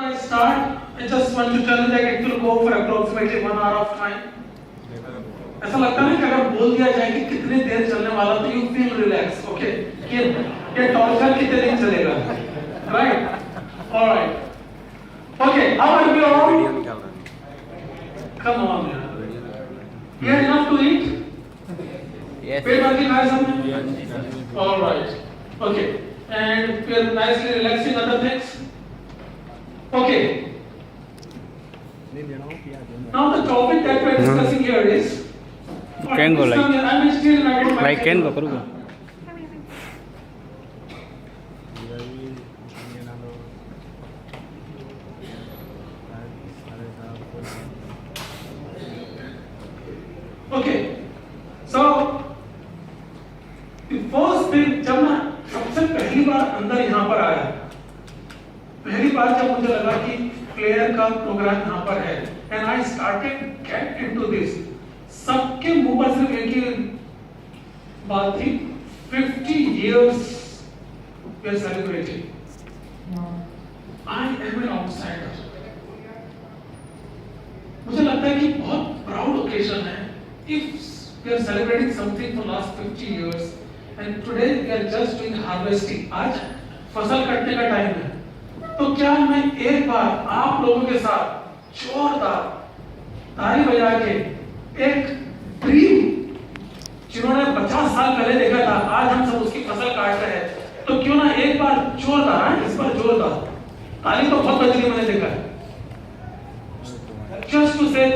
I start, I just want to tell you that it will go for approximately 1 hour of time. ऐसा लगता है कि अगर बोल दिया जाए कि कितनी देर चलने वाला तो you feel relaxed, okay? कि ये टॉर्चर कितने दिन चलेगा, right? All right. Okay, how are you all? Come on, man. You had enough to eat? Yes. पेट भर के खाए सबने? All right. Okay. And we are nicely relaxing other things. Okay. Now the topic that we are discussing here is. Can go like. I'm still not in my Like can go, करूँ क्या? Okay. So the first thing जब मैं सबसे पहली बार अंदर यहाँ पर आया, पहली बार जब मुझे लगा कि प्लेयर का प्रोग्राम यहाँ पर है, and I started get into this. सबके मुंह पर सिर्फ एक ही बात थी, 50 years we are celebrating. I am an outsider. मुझे लगता है कि बहुत proud occasion है. If we are celebrating something for last 50 years and today we are just doing harvesting. आज फसल कटने का टाइम है. तो क्या मैं एक बार आप लोगों के साथ जोरदार ताली बजा के एक ड्रीम जिन्होंने 50 साल पहले देखा था, आज हम सब उसकी फसल काट रहे हैं, तो क्यों ना एक बार जोरदार, इस बार जोरदार ताली तो बहुत बज गई मैंने देखा है. Just to say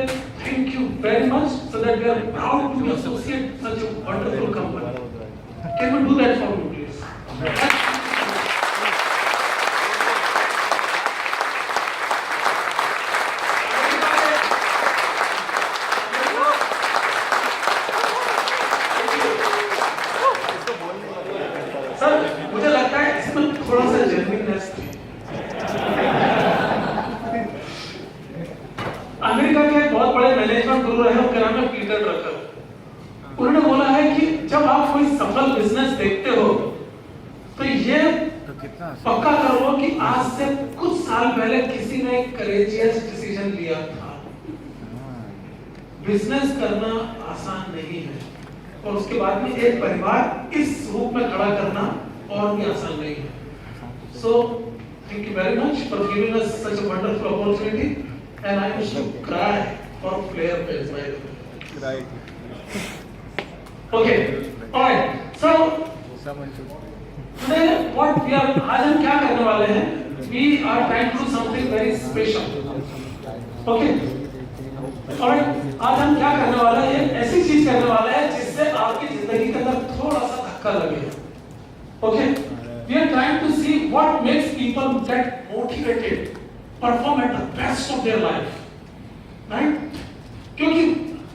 thank you very much so that we are proud to associate such a wonderful company. Can you do that for me, please? Sir, मुझे लगता है इसमें थोड़ा सा जेन्युइननेस थी. अमेरिका के एक बहुत बड़े मैनेजमेंट गुरु रहे, उनका नाम है पीटर ड्रकर. उन्होंने बोला है कि जब आप कोई सफल बिजनेस देखते हो तो ये पक्का करो कि आज से कुछ साल पहले किसी ने एक करेजियस डिसीजन लिया था. बिजनेस करना आसान नहीं है और उसके बाद में एक परिवार इस रूप में खड़ा करना और भी आसान नहीं है. So thank you very much for giving us such a wonderful opportunity. And I used to cry for player page, by the way. Right. Okay. All right. So today, what we are, आज हम क्या करने वाले हैं? We are trying to do something very special. Okay. All right. आज हम क्या करने वाले हैं? एक ऐसी चीज करने वाले हैं जिससे आपकी जिंदगी के अंदर थोड़ा सा धक्का लगे. Okay. We are trying to see what makes people get motivated. Perform at the best of their life, right? क्योंकि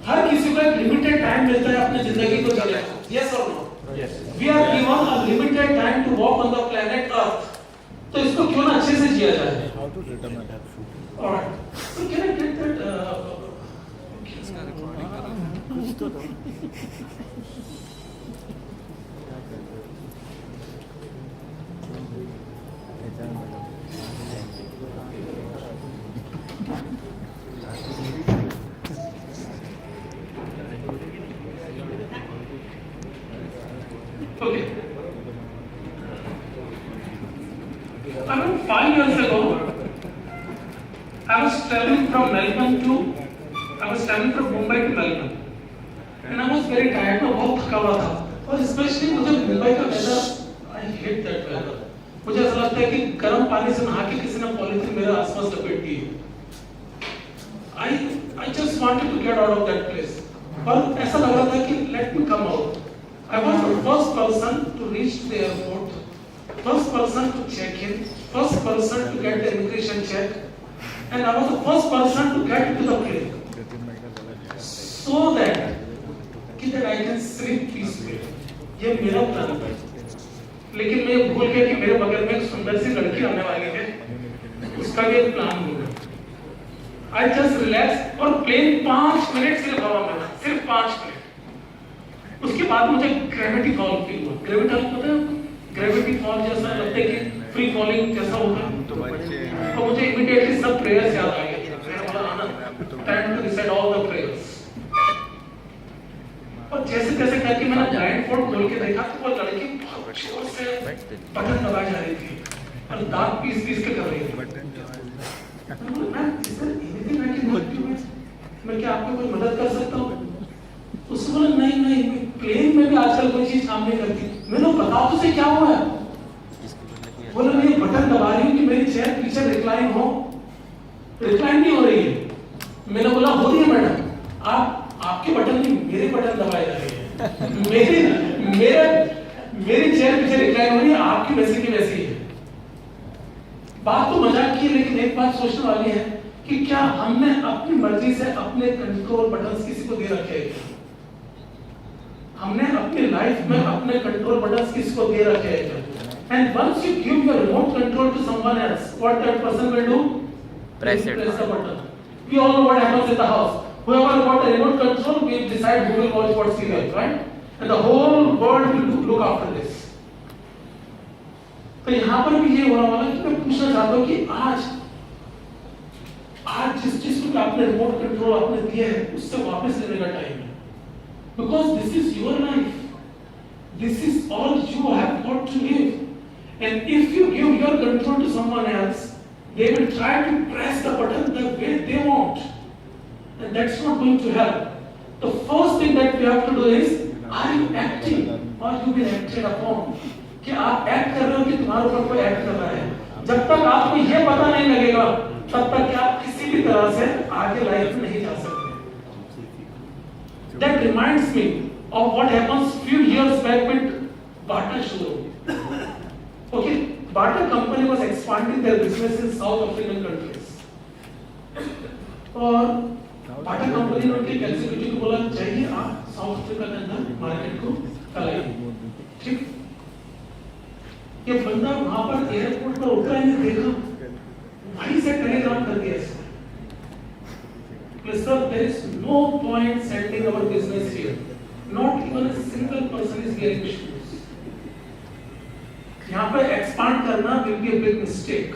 हर किसी को एक लिमिटेड टाइम मिलता है अपनी जिंदगी को जीने का. यस और no? Yes. We are given a limited time to walk on the planet earth. तो इसको क्यों ना अच्छे से जिया जाए? How to determine that? Alright. So can I get that इसका रिकॉर्डिंग करा कुछ तो दो. Okay. Around 5 years ago, I was traveling from Mumbai to Melbourne, and I was very tired. मैं बहुत थका हुआ था, और especially मुझे मुंबई का weather, I hate that weather. मुझे ऐसा लगता है कि गर्म पानी से नहा के किसी ने पॉलीथीन मेरे आसपास लपेट दी. I just wanted to get out of that place. और ऐसा लग रहा था कि let me come out. I was the first person to reach the airport, first person to check in, first person to get the immigration check, and I was the first person to get to the plane, so that I can sleep peacefully. ये मेरा plan था, लेकिन मैं भूल गया कि मेरे बगल में एक सुंदर सी लड़की आने वाली है, उसका भी एक प्लान होगा. I just relaxed और प्लेन 5 मिनट सिर्फ हवा में था, सिर्फ 5 मिनट. उसके बाद मुझे ग्रेविटी फॉल फील हुआ. ग्रेविटी फॉल पता है? ग्रेविटी फॉल जैसा लगता है कि फ्री फॉलिंग जैसा होगा. तो मुझे इमीडिएटली सब प्रेयर्स याद आ गए। मैंने बोला Anand, time to reset all the prayers. और जैसे तैसे करके मैंने ब्लाइंड फोल्ड खोल के देखा तो वो लड़की बहुत जोर से बटन दबाई जा रही थी और दांत पीस के कर रही थी। मैं क्या आपको कोई मदद कर सकता हूँ? उसने बोला नहीं, प्लेन में भी आजकल कोई चीज काम नहीं करती। मैंने बताओ तुझे क्या हुआ है? बोला मैं ये बटन दबा रही हूँ कि मेरी चेयर पीछे रिक्लाइन नहीं हो रही है। मैंने बोला हो रही है मैडम, आपके बटन नहीं मेरे बटन दबाए जा रहे हैं। मेरी चेयर पीछे रिक्लाइन हो रही है, आपकी वैसी की वैसी है। बात तो मजाक की, लेकिन एक बात सोचने वाली है कि क्या हमने अपनी मर्जी से अपने कंट्रोल बटन्स किसी को दे रखे हैं? हमने अपनी लाइफ में अपने कंट्रोल बटन्स किसी को दे रखे हैं? And once you give your remote control to someone else, what that person will do? Press the button. We all know what happens in the house. Whoever got the remote control will decide who will watch what serial, right? And the whole world will look after this. तो यहाँ पर भी ये होने वाला है कि मैं पूछना चाहता हूँ कि आज जिस चीज को आपने रिमोट कंट्रोल आपने दिया है उससे वापस लेने का टाइम है। Because this is your life. This is all you have got to live. And if you give your control to someone else, they will try to press the button the way they want. And that's not going to help. The first thing that we have to do is, are you acting or you been acted upon? कि आप act कर रहे हो कि तुम्हारे ऊपर कोई act कर रहा है? जब तक आपको ये पता नहीं लगेगा तब तक कि आप किसी भी तरह से आगे लाइफ में नहीं जा सकते। That reminds me of what happens few years back with Bata showroom. Okay, Bata company was expanding their business in South African countries. और Bata company ने उनके एग्जीक्यूटिव को बोला चाहिए आप साउथ अफ्रीका के अंदर मार्केट को फैलाइए। ठीक, ये बंदा वहां पर एयरपोर्ट पर उतरा ही नहीं, देखा वहीं से टेलीग्राम कर दिया इसने। Sir, there is no point sending our business here. Not even a single person is wearing shoes. यहाँ पर expand करना will be a big mistake.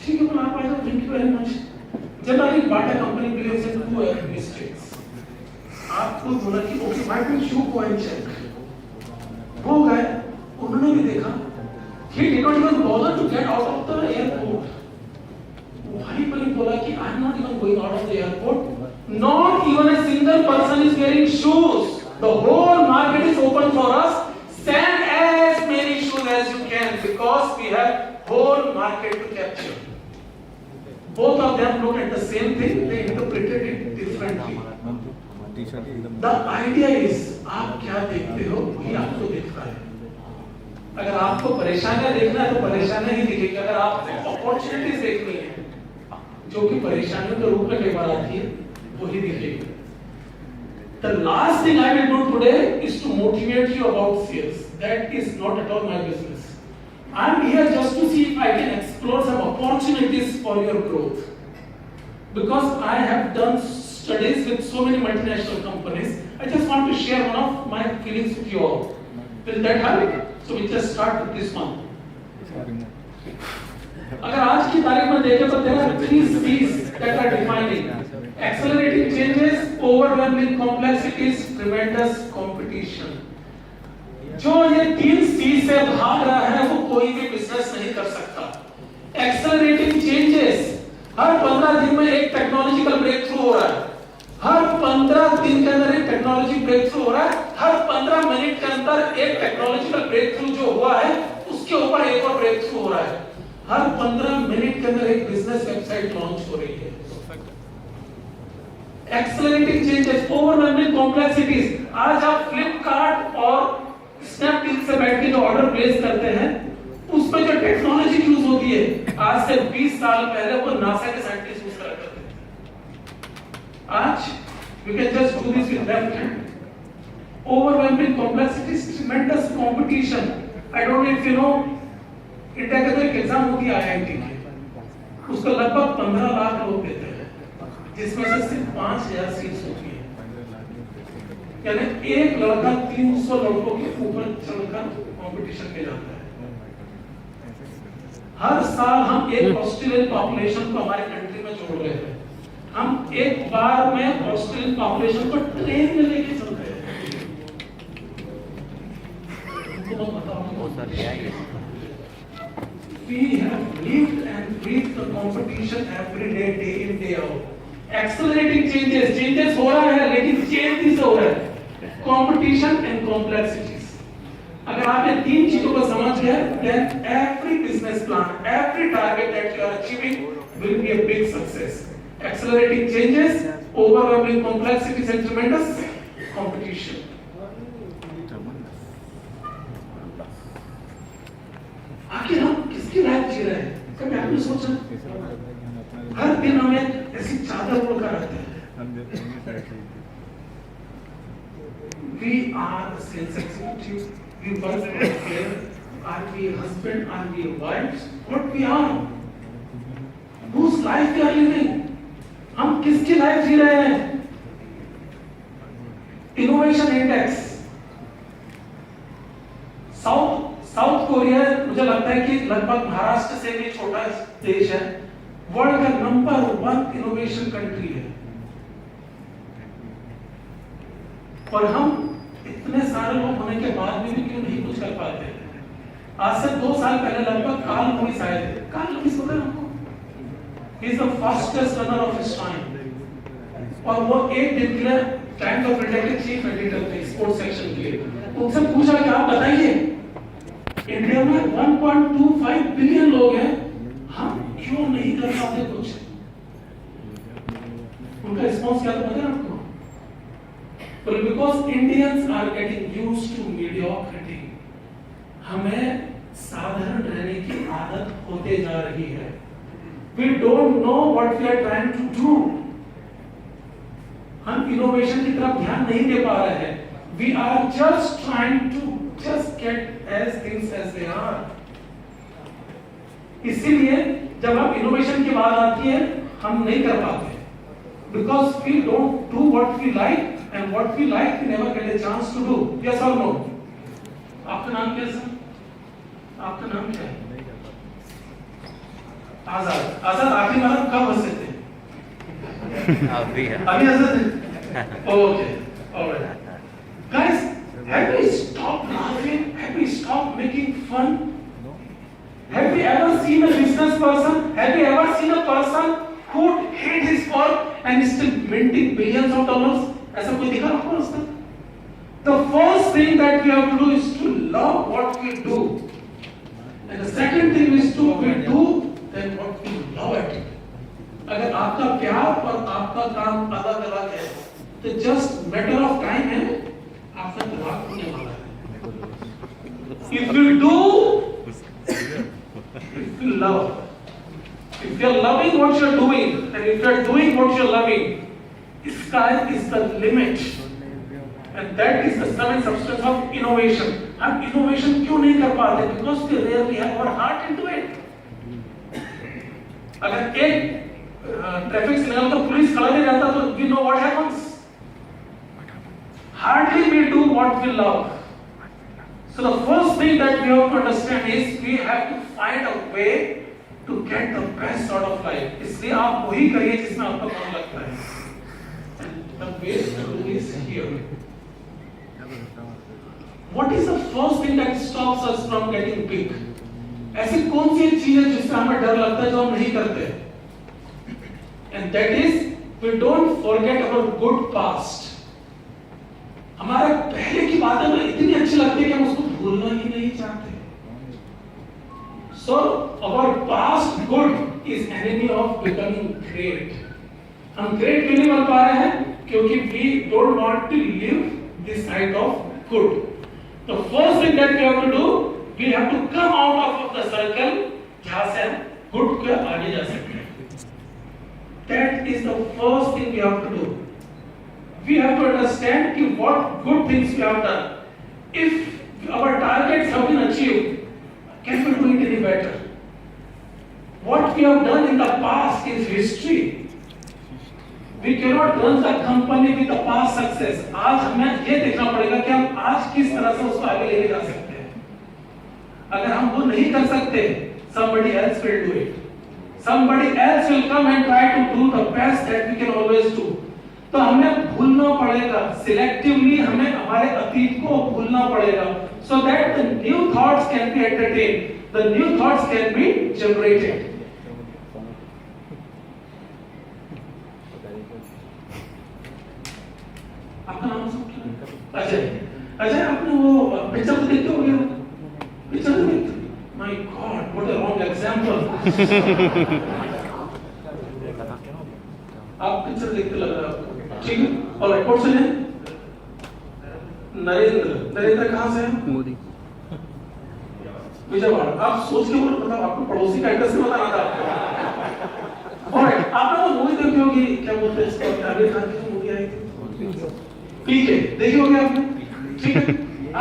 ठीक है, बोला आप आइए, thank you very much. Generally, Bata company believes in two mistakes. आपको बोला कि okay, why don't you go and check? वो गए, उन्होंने भी देखा, he did not even bother to get out of the airport. वहीं पर ही बोला कि I am not even going out of the airport. Not even a single person is wearing shoes. The whole market is open for us. Send as many shoes as you can because we have whole market to capture. Both of them look at the same thing. They interpreted it differently. The idea is आप क्या देखते हो वही आपको दिखता है। अगर आपको परेशानियां देखना है तो परेशानियां ही दिखेगी। अगर आपको अपॉर्चुनिटीज देखनी है जो कि परेशानियों के रूप में कई बार आती है वही दिखेगी। The last thing I will do today is to motivate you about sales. That is not at all my business. I am here just to see if I can explore some opportunities for your growth. Because I have done studies with so many multinational companies, I just want to share one of my feelings with you all. Will that help? So we just start with this one. अगर आज की तारीख में देखें तो there are three C's that are defining: accelerating changes, overwhelming complexities, tremendous competition. जो ये तीन C से भाग रहा है वो कोई भी बिजनेस नहीं कर सकता। Accelerating changes, हर 15 दिन में एक टेक्नोलॉजिकल ब्रेक थ्रू हो रहा है। हर 15 दिन के अंदर एक टेक्नोलॉजी ब्रेक थ्रू हो रहा है। हर 15 मिनट के अंदर एक टेक्नोलॉजिकल ब्रेक थ्रू जो हुआ है उसके ऊपर एक और ब्रेक थ्रू हो रहा है। हर 15 मिनट के अंदर एक बिजनेस वेबसाइट लॉन्च हो रही है। Accelerating changes, overwhelming complexities. आज आप फ्लिपकार्ट और स्नैपडील से बैठ के जो ऑर्डर प्लेस करते हैं उसमें जो टेक्नोलॉजी यूज होती है आज से 20 साल पहले वो नासा के साइंटिस्ट यूज करते थे। आज we can just do this with left hand. Overwhelming complexities, tremendous competition. I don't know if you know, India का तो एक एग्जाम होती है IIT की, उसको लगभग 15 लाख लोग देते हैं जिसमें से सिर्फ 5000 सीट्स होती है। यानी एक लड़का 300 लड़कों के ऊपर चलकर कंपटीशन में जाता है। हर साल हम एक ऑस्ट्रेलियन पॉपुलेशन को हमारे कंट्री में जोड़ रहे हैं। हम एक बार में ऑस्ट्रेलियन पॉपुलेशन को ट्रेन में लेके चल रहे हैं। We have lived and breathed the competition every day, day in, day out. Accelerating changes हो रहा है, लेकिन change किससे हो रहा है? Competition and complexities. अगर आप ये तीन चीजों को समझ गए, then every business plan, every target that you are achieving will be a big success. Accelerating changes, overwhelming complexities and tremendous competition. आखिर हम किसकी लाइफ जी रहे हैं? कभी आपने सोचा? हर दिन हमें ऐसी चादर ओढ़कर रहते हैं। We are the sales executive. We work for a parent. Are we a husband? Are we a wife? What we are? Whose life we are living? हम किसकी लाइफ जी रहे हैं? Innovation Index. साउथ कोरिया मुझे लगता है कि लगभग महाराष्ट्र से भी छोटा देश है, वर्ल्ड का नंबर 1 इनोवेशन कंट्री है। और हम इतने सारे लोग होने के बाद भी क्यों नहीं कुछ कर पाते? आज से 2 साल पहले लगभग कार्ल लुईस आए थे। कार्ल लुईस पता है आपको? He is the fastest runner of his time। और वो एक दिन के लिए टाइम्स ऑफ इंडिया के चीफ एडिटर थे स्पोर्ट्स सेक्शन के लिए। उनसे पूछा कि आप बताइए, इंडिया में 1.25 बिलियन लोग हैं, हम क्यों नहीं कर पाते कुछ? उनका रिस्पॉन्स क्या था पता है आपको? Well, because Indians are getting used to mediocrity. हमें साधारण रहने की आदत होते जा रही है। We don't know what we are trying to do. हम इनोवेशन की तरफ ध्यान नहीं दे पा रहे हैं। We are just trying to just get as things as they are. इसीलिए जब हम इनोवेशन की बात आती है, हम नहीं कर पाते। Because we don't do what we like, and what we like we never get a chance to do. Yes or no? आपका नाम क्या है? आपका नाम क्या है? आजाद। आजाद आखिरी बार कब हंसे थे? अभी हंसे थे? Okay, alright. Guys, have we stopped laughing? Have we stopped making fun? Have we ever seen a business person? Have we ever seen a person who hate his work and is still minting billions of dollars? ऐसा कोई दिखा आपको आज तक? The first thing that we have to do is to love what we do, and the second thing is to we do then what we love at it. अगर आपका प्यार और आपका काम अलग अलग है, तो just matter of time है, आपका दिमाग होने वाला है। If you do, if you love, if you are loving what you are doing, and if you are doing what you are loving, sky is the limit, and that is the seventh substance of innovation. हम innovation क्यों नहीं कर पाते? Because we rarely have our heart into it. अगर एक traffic signal पर police खड़ा नहीं रहता तो we know what happens. Hardly we do what we love. So the first thing that we have to understand is we have to find a way to get the best out of life. इसलिए आप वही करिए जिसमें आपको मन लगता है. The way to do is here. What is the first thing that stops us from getting big? ऐसी कौन सी चीज है जिससे हमें डर लगता है जो हम नहीं करते? And that is we don't forget our good past. हमारे पहले की बातें हमें इतनी अच्छी लगती है कि हम उसको भूलना ही नहीं चाहते. So our past good is enemy of becoming great. हम great क्यों नहीं बन पा रहे हैं? क्योंकि we don't want to live this side of good. The first thing that we have to do, we have to come out of the circle जहाँ से हम good के आगे जा सकते हैं. That is the first thing we have to do. We have to understand कि what good things we have done. If our targets have been achieved, can we do it any better? What we have done in the past is history. We cannot run the company with the past success. आज हमें ये देखना पड़ेगा कि हम आज किस तरह से उसको आगे लेके जा सकते हैं. अगर हम वो नहीं कर सकते, somebody else will do it. Somebody else will come and try to do the best that we can always do. तो हमें भूलना पड़ेगा, selectively हमें हमारे अतीत को भूलना पड़ेगा, so that the new thoughts can be entertained, the new thoughts can be generated. आपका नाम क्या? अजय। अजय, आपने वो पिक्चर तो देखते हो क्या? पिक्चर तो देखते? My God, what a wrong example. आप पिक्चर देखते लग रहा है। ठीक है, और रिपोर्ट से हैं नरेंद्र कहाँ से हैं? मोदी विजयवाड़ा। आप सोच के बोलो, मतलब आपको पड़ोसी का एड्रेस नहीं बताना था आपको। और आपने वो मूवी देखी होगी, क्या बोलते हैं इसको, आमिर खान की मूवी आई थी पीके, देखी होगी आपने? ठीक है,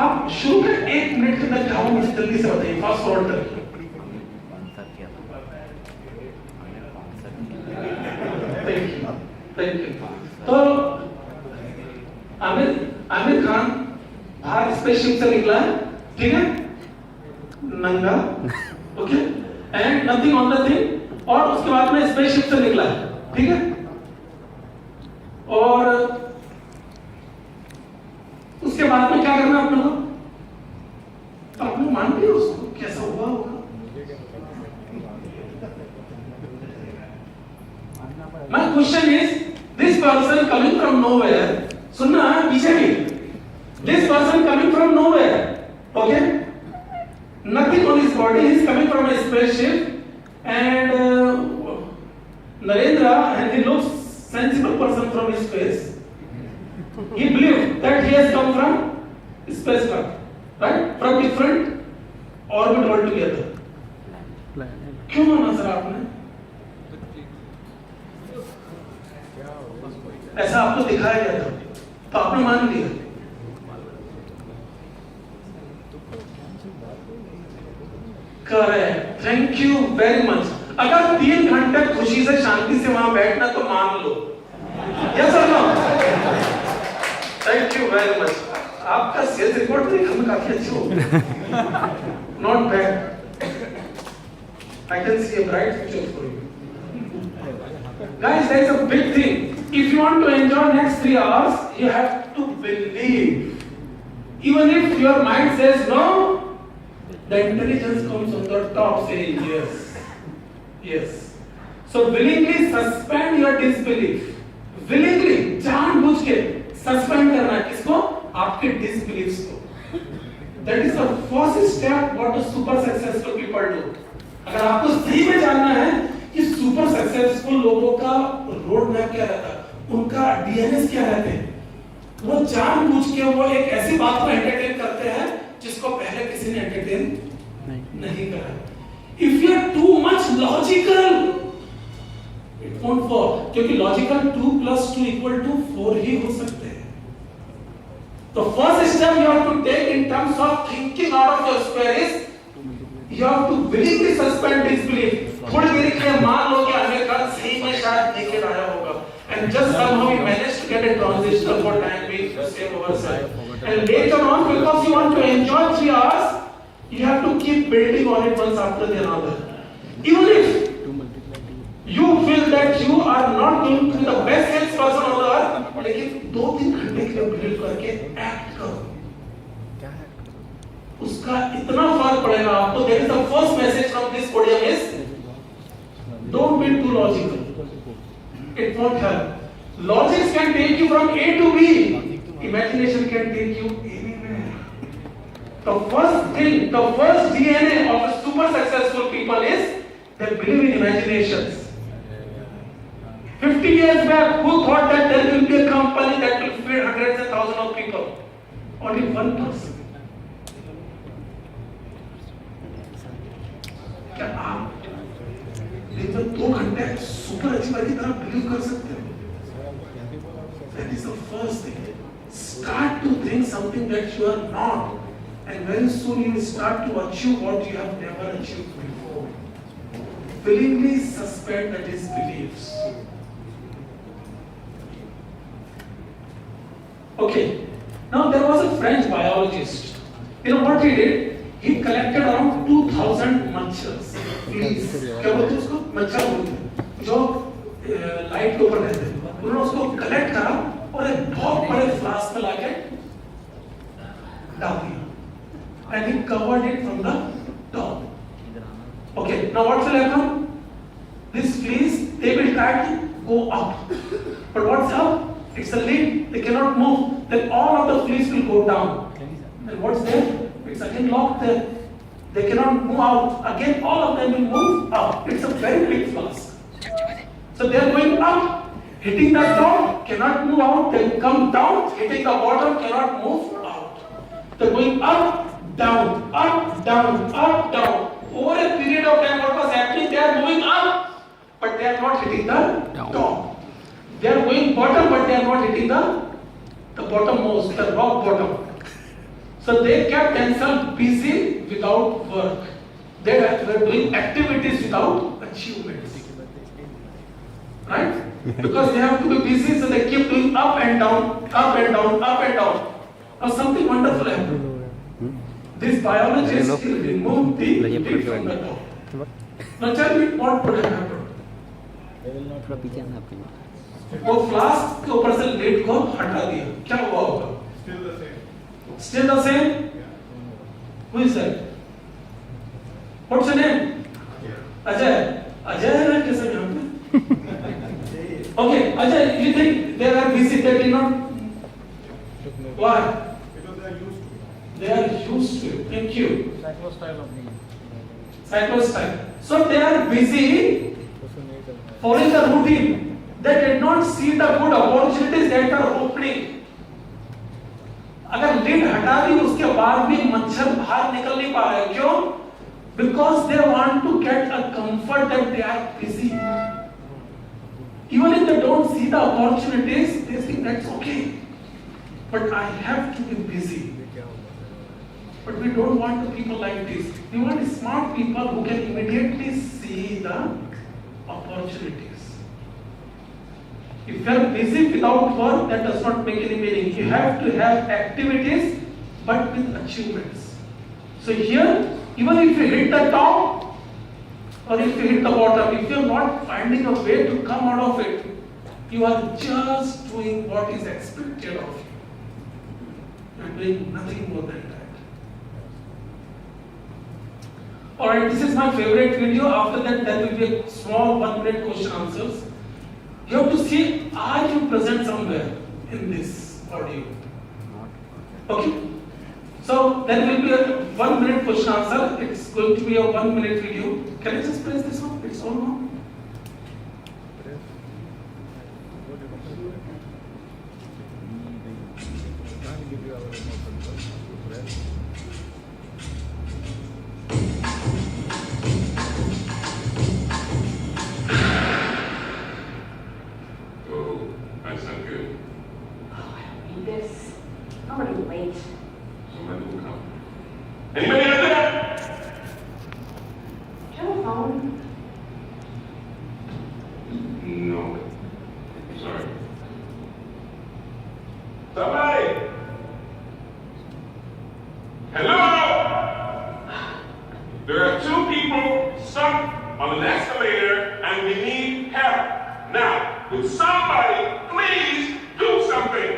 आप शुरू के 1 मिनट के अंदर क्या हो मुझे जल्दी से बताइए, फास्ट फॉरवर्ड करके। Thank you. तो आमिर खान बाहर स्पेसशिप से निकला, ठीक है, नंगा, okay, and nothing on the thing, और उसके बाद में स्पेसशिप से निकला, ठीक है, और उसके बाद में क्या करना आपने को? आप लोग मानते हो उसको कैसा हुआ होगा? My question is, this person coming from nowhere, सुनना पीछे भी, this person coming from nowhere, okay, nothing on his body, he is coming from a spaceship, and Narendra, and he looks sensible person from his face, he believed that he has come from spacecraft, right, from different orbit altogether. क्यों माना sir आपने? ऐसा आपको दिखाया गया था तो आपने मान लिया। Correct, thank you very much. अगर 3 घंटे खुशी से शांति से वहां बैठना तो मान लो, यस और no? Thank you very much. आपका सेल्स रिपोर्ट देखने में काफी अच्छी हो, not bad, I can see a bright future for you guys. There is a big thing. If you want to enjoy next 3 hours, you have to believe. Even if your mind says no, the intelligence comes on the top saying yes. Yes. So willingly suspend your disbelief. Willingly, जानबूझ के suspend करना है किसको? आपके disbeliefs को. That is the first step what the super successful people do. अगर आपको सही में जानना है कि सुपर सक्सेसफुल लोगों का रोड मैप क्या रहता है, उनका डीएनएस क्या रहते हैं, वो जानबूझ के वो एक ऐसी बात को एंटरटेन करते हैं जिसको पहले किसी ने एंटरटेन नहीं करा। If you are too much logical, it won't work, क्योंकि लॉजिकल 2 + 2 = 4 ही हो सकते हैं। तो first step you have to take in terms of thinking out of your square is you have to willingly suspend disbelief. थोड़ी देर के लिए मान लो कि आमिर खान सही में शायद naked आया होगा, and just somehow we managed to get a transition for time being to save ourselves. And later on, because you want to enjoy 3 hours, you have to keep building on it one after the other. Even if you feel that you are not going to be the best salesperson on the earth, लेकिन 2-3 घंटे के लिए build करके act करो, उसका इतना फर्क पड़ेगा आपको। That is the first message from this podium is, don't be too logical. It won't help. Logic can take you from A to B. Imagination can take you anywhere. The first thing, the first DNA of a super successful people is they believe in imaginations. 50 years back, who thought that there will be a company that will feed hundreds and thousands of people? Only one person. क्या आप दिन में 2 घंटे super achiever की तरह believe कर सकते हो? That is the first thing. Start to think something that you are not, and very soon you will start to achieve what you have never achieved before. Willingly suspend the disbeliefs. Okay. Now there was a French biologist. You know what he did? He collected around 2,000 machars. Fleece, क्या बोलते हैं उसको, मच्छर बोलते हैं, जो light के ऊपर रहते हैं, उन्होंने उसको कलेक्ट करा और एक बहुत बड़े फ्लास्क में लाके डाल दिया, and he covered it from the top. Okay, now what will happen? These fleas, they will try to go up, but what's up? It's a lid, they cannot move. Then all of the fleas will go down. And what's there? It's again locked there. They cannot move out. Again, all of them will move up. It's a very big flask. So they are going up, hitting the top, cannot move out. Then come down, hitting the bottom, cannot move out. They're going up, down, up, down, up, down. Over a period of time, what was happening? They are moving up, but they are not hitting the top. They are going bottom, but they are not hitting the bottommost, the rock bottom. So they kept themselves busy without work. They were doing activities without achievements. Right? Because they have to be busy, so they keep doing up and down, up and down, up and down. Now something wonderful happened. This biologist removed the lid from the top. Now tell me what would have happened? थोड़ा पीछे आना आपके वो flask के ऊपर से lid को हटा दिया, क्या हुआ होगा? Still the same? Who is that? What's your name? Ajay. Ajay है ना कैसे यहाँ पे? Okay, Ajay, you think they are busy? They did not. Why? Because they are used to it. They are used to it. Thank you. Cyclostyle of the Cyclostyle. So they are busy following the routine. They did not see the good opportunities that are opening. अगर lid हटा दी उसके बाद भी मच्छर बाहर निकल नहीं पा रहे, क्यों? Because they want to get a comfort that they are busy. Even if they don't see the opportunities, they think that's okay. But I have to be busy. But we don't want the people like this. We want smart people who can immediately see the opportunities. If you are busy without work, that does not make any meaning. You have to have activities, but with achievements. So here, even if you hit the top, or if you hit the bottom, if you are not finding a way to come out of it, you are just doing what is expected of you. You are doing nothing more than that. Alright, this is my favorite video. After that, there will be a small 1-minute question answers. You have to see, are you present somewhere in this audio? Okay? So, there will be a 1-minute question answer. It's going to be a 1-minute video. Can I just press this one? It's on now. That's not good. Oh, I don't need this. I'm already late. Somebody will come. Anybody out there? Do you have a phone? No. Sorry. Somebody! Hello? There are 2 people stuck on an escalator and we need help. Now, would somebody please do something?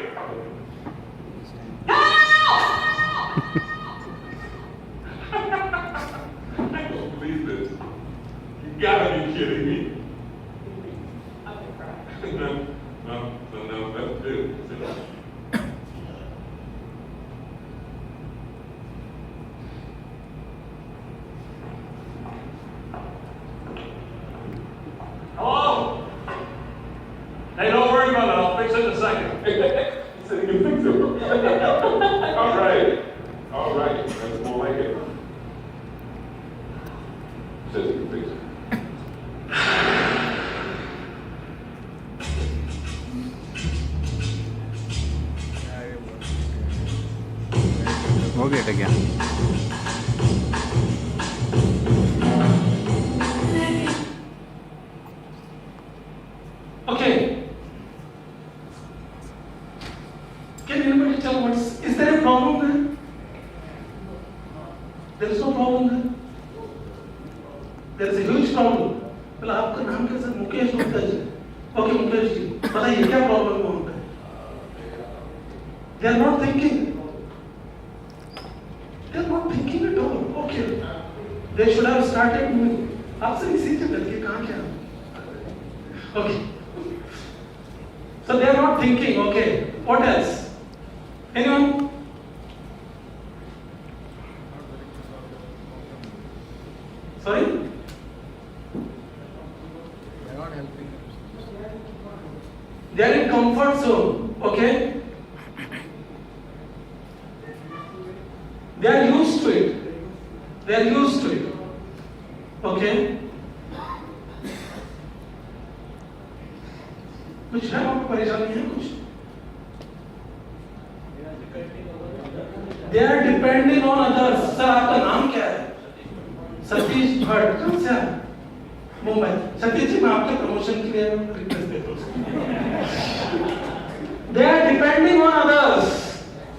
I don't believe this. You gotta be kidding me. I'm gonna cry. No, that's good. Hello? Hey, don't worry about it. I'll fix it in a second. He said he can fix it. All right. All right. That's more like it. He says he can fix it. हो गया था क्या? Okay. Can anybody tell is there a problem there? There is no problem there. There is a आपका नाम क्या sir? Mukesh Gupta ji. Okay Mukesh ji, बताइए क्या problem है उनका? They are not thinking. They are not thinking at all. Okay. They should have started moving. आपसे नहीं सीखे करके कहाँ क्या? Okay. So they are not thinking. Okay. What else? Anyone? Sorry? They are not helping. They are in comfort zone. Okay. They are used to it. They are used to it. Okay. कुछ है आपको परेशानी है कुछ? They are depending on others. Sir आपका नाम क्या है? सतीश भट्ट। कहाँ से आप? मुंबई। सतीश जी मैं आपके प्रमोशन के लिए रिक्वेस्ट देता हूँ। They are depending on others.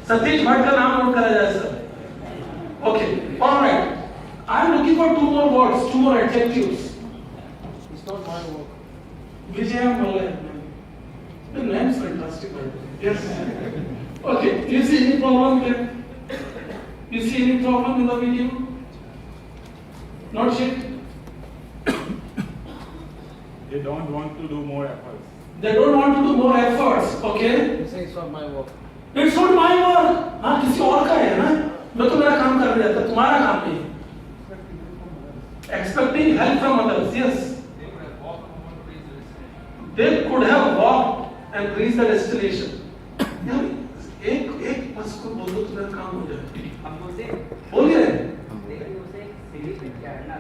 Satish Bhatt का नाम नोट करा जाए sir. Okay, all right. I am looking for two more words, two more adjectives. It's not my work. Vijaya Malay. The name is fantastic. Yes. Okay. You see any problem here? You see any problem in the video? Not yet. They don't want to do more efforts. They don't want to do more efforts. Okay. They say it's not my work. It's not my work. हाँ किसी और का है ना? मैं तो मेरा काम कर रहा था, तुम्हारा काम नहीं। Expecting help from others, yes. They could have walked and reached the destination. यार एक बस को बोल दो तुम्हारा काम हो जाए। हम उसे बोलिए। देखिए उसे सीढ़ी पे चढ़ना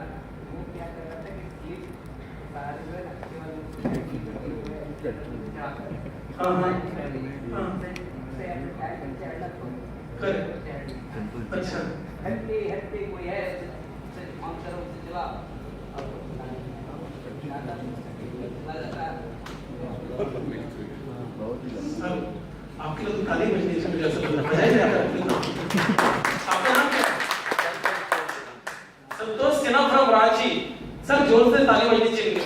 वो क्या कर रहा था कि सीट सारे जो है ना हाँ हाँ करेक्ट अच्छा हटके कोई है हम तरफ से चला आपके लिए तो ताली बजनी चाहिए जैसा बजाया जाता आपका नाम क्या है? संतोष सिन्हा फ्रॉम रांची। सर जोर से ताली बजनी चाहिए।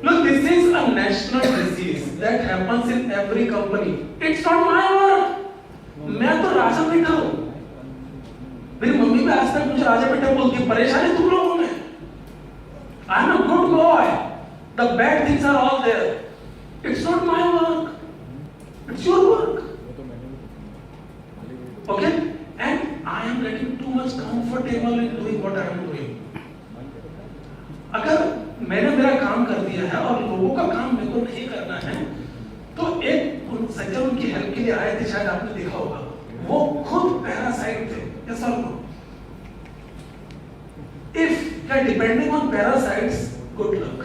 Look, this is a national disease that happens in every company. It's not my work. मैं तो राजा बेटा हूँ। मेरी मम्मी भी आज तक मुझे राजा बेटा बोलती है। परेशानी तुम लोगों में। I am a good boy. The bad things are all there. It's not my work. It's your work. Okay? And I am getting too much comfortable in doing what I am doing. अगर मैंने मेरा काम कर दिया है और लोगों का काम मेरे को नहीं करना है, तो एक सज्जन उनकी हेल्प के लिए आए थे, शायद आपने देखा होगा, वो खुद पैरासाइट थे। Yes or no? If you are depending on parasites, good luck.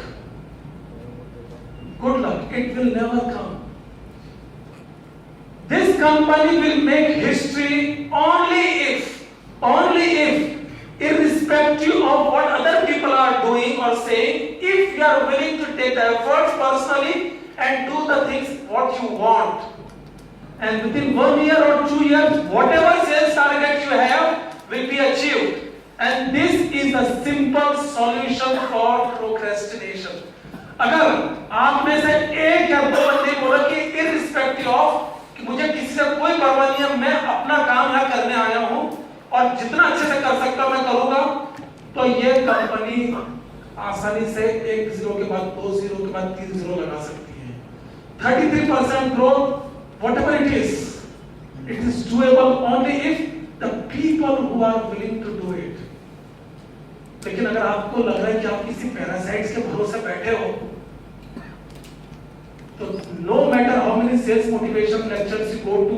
Good luck. It will never come. This company will make history only if, irrespective of what other people are doing or saying, if you are willing to take the efforts personally and do the things what you want. And within 1 year or 2 years, whatever sales target you have will be achieved. And this is a simple solution for procrastination. अगर आप में से एक या दो बंदे बोला कि irrespective of कि मुझे किसी से कोई परवाह नहीं है, मैं अपना काम यहाँ करने आया हूँ और जितना अच्छे से कर सकता मैं करूँगा, तो ये कंपनी आसानी से एक जीरो के बाद 2 जीरो के बाद 3 जीरो लगा सकती है। 33% growth, whatever it is doable only if the people who are willing to do it. लेकिन अगर आपको लग रहा है कि आप किसी पैरासाइट्स के भरोसे बैठे हो, तो no matter how many sales motivation lectures you go to,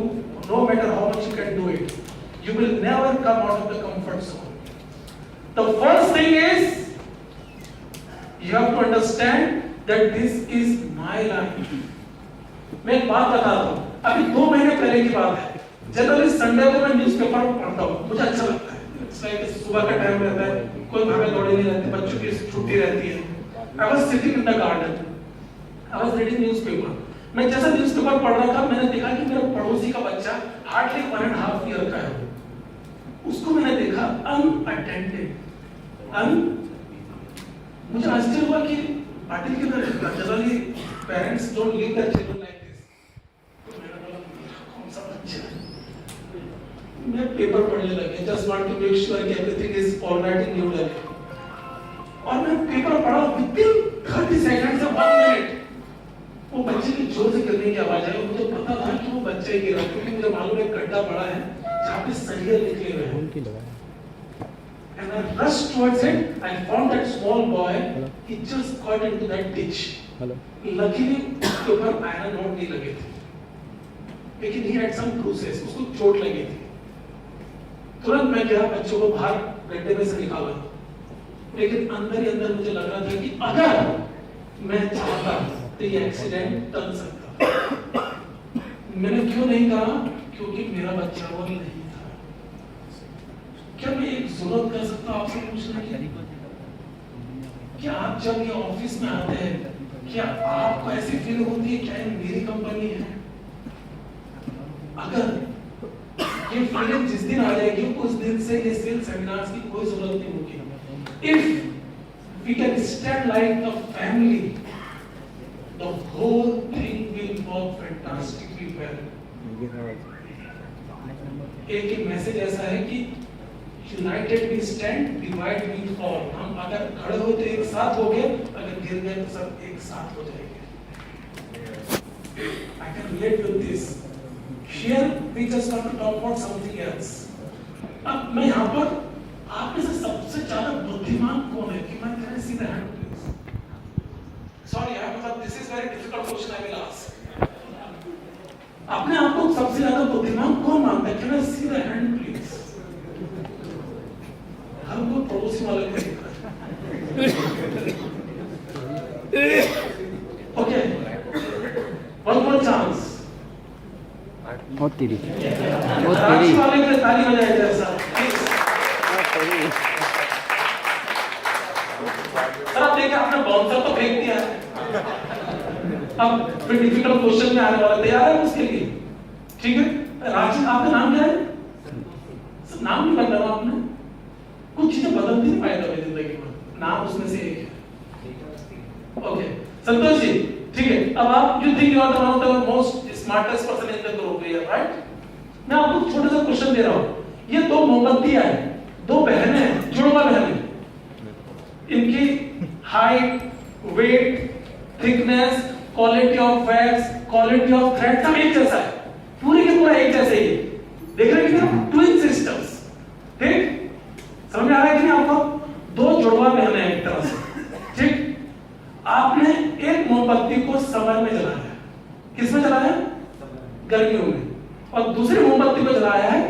no matter how much you can do it, you will never come out of the comfort zone. The first thing is you have to understand that this is my life. मैं एक बात बताता हूँ, अभी 2 महीने पहले की बात है। जनरली संडे को मैं न्यूज़पेपर पढ़ता हूँ, मुझे अच्छा लगता है। सुबह का टाइम रहता है, कोई भागे दौड़े नहीं रहते, बच्चों की छुट्टी रहती है। I was sitting in the garden, I was reading newspaper. मैं जैसा न्यूज़पेपर पढ़ रहा था, मैंने देखा कि मेरे पड़ोसी का बच्चा हार्डली 1.5 ईयर का है। उसको मैंने देखा unattended, मुझे आश्चर्य हुआ कि पाटिल के अंदर generally parents don't leave their children like this. तो मैंने बोला कौन सा बच्चा है? मैं पेपर पढ़ने लगे, just want to make sure कि everything is alright in new learning. और मैं पेपर पढ़ा विदिन 30 सेकंड्स से 1 मिनट वो बच्चे की जोर से गिरने की आवाज आई। मुझे पता था कि वो बच्चा ही गिरा, क्योंकि मुझे मालूम है गड्ढा बड़ा है जहाँ पे सरिया निकले हुए हैं। And I rushed towards it. I found that small boy. He just got into that ditch. Luckily, उसके ऊपर iron rod नहीं लगे थे, लेकिन he had some bruises. उसको चोट लगी थी। तुरंत मैं गया, बच्चों को बाहर गड्ढे में से निकाला, लेकिन अंदर ही अंदर मुझे लग रहा था कि अगर मैं चाहता तो ये एक्सीडेंट टल सकता। मैंने क्यों नहीं कहा? क्योंकि मेरा बच्चा वो नहीं था। क्या मैं एक जरूरत कर सकता हूं आपसे पूछने की? क्या आप जब ये ऑफिस में आते हैं, क्या आपको ऐसी फील होती है क्या ये मेरी कंपनी है? अगर ये फीलिंग जिस दिन आ जाएगी, उस दिन से ये सेल्स सेमिनार्स की कोई जरूरत नहीं होगी। If we can stand like a family, the whole thing will work fantastically well. एक मैसेज ऐसा है कि united we stand, divide we fall. हम अगर खड़े हो तो एक साथ हो गए, अगर गिर गए तो सब एक साथ हो जाएंगे। I can relate with this. Here we just want to talk about something else. अब मैं यहाँ पर आप में से सबसे ज्यादा बुद्धिमान कौन है? कि मैं can see the hand please? Sorry यार, मतलब this is very difficult question I will ask. अपने आप को सबसे ज्यादा बुद्धिमान कौन मानता है? Can I see the hand please? हमको पड़ोसी वाले को दिख रहा है। Okay, one more chance. बहुत तेरी रांची वाले के लिए ताली बजाए जैसा। सर आप देखिए, आपने बाउंसर तो फेंक दिया है। अब फिर डिफिकल्ट क्वेश्चन में आने वाला, तैयार है उसके लिए? ठीक है, रांची आपका नाम क्या है? सर नाम नहीं बदला आपने, कुछ चीजें बदलती नहीं पाएगा मेरी जिंदगी में, नाम उसमें से एक है। ओके संतोष जी, ठीक है। अब आप you think you are one of the most smartest person in the group here, right? मैं आपको छोटा सा क्वेश्चन दे रहा हूँ। ये दो मोमबत्तियां हैं, दो बहनें हैं, जुड़वा बहनें। इनकी height, weight, thickness, quality of wax, quality of thread सब एक जैसा है, पूरे के पूरा एक जैसे ही। देख रहे हैं ट्विन सिस्टर्स, ठीक? समझ आ रहा है कि नहीं आपको? दो जुड़वा बहनें हैं एक तरह से, ठीक? आपने एक मोमबत्ती को समर में जलाया, किसमें जलाया? गर्मियों में। और दूसरी मोमबत्ती को जलाया है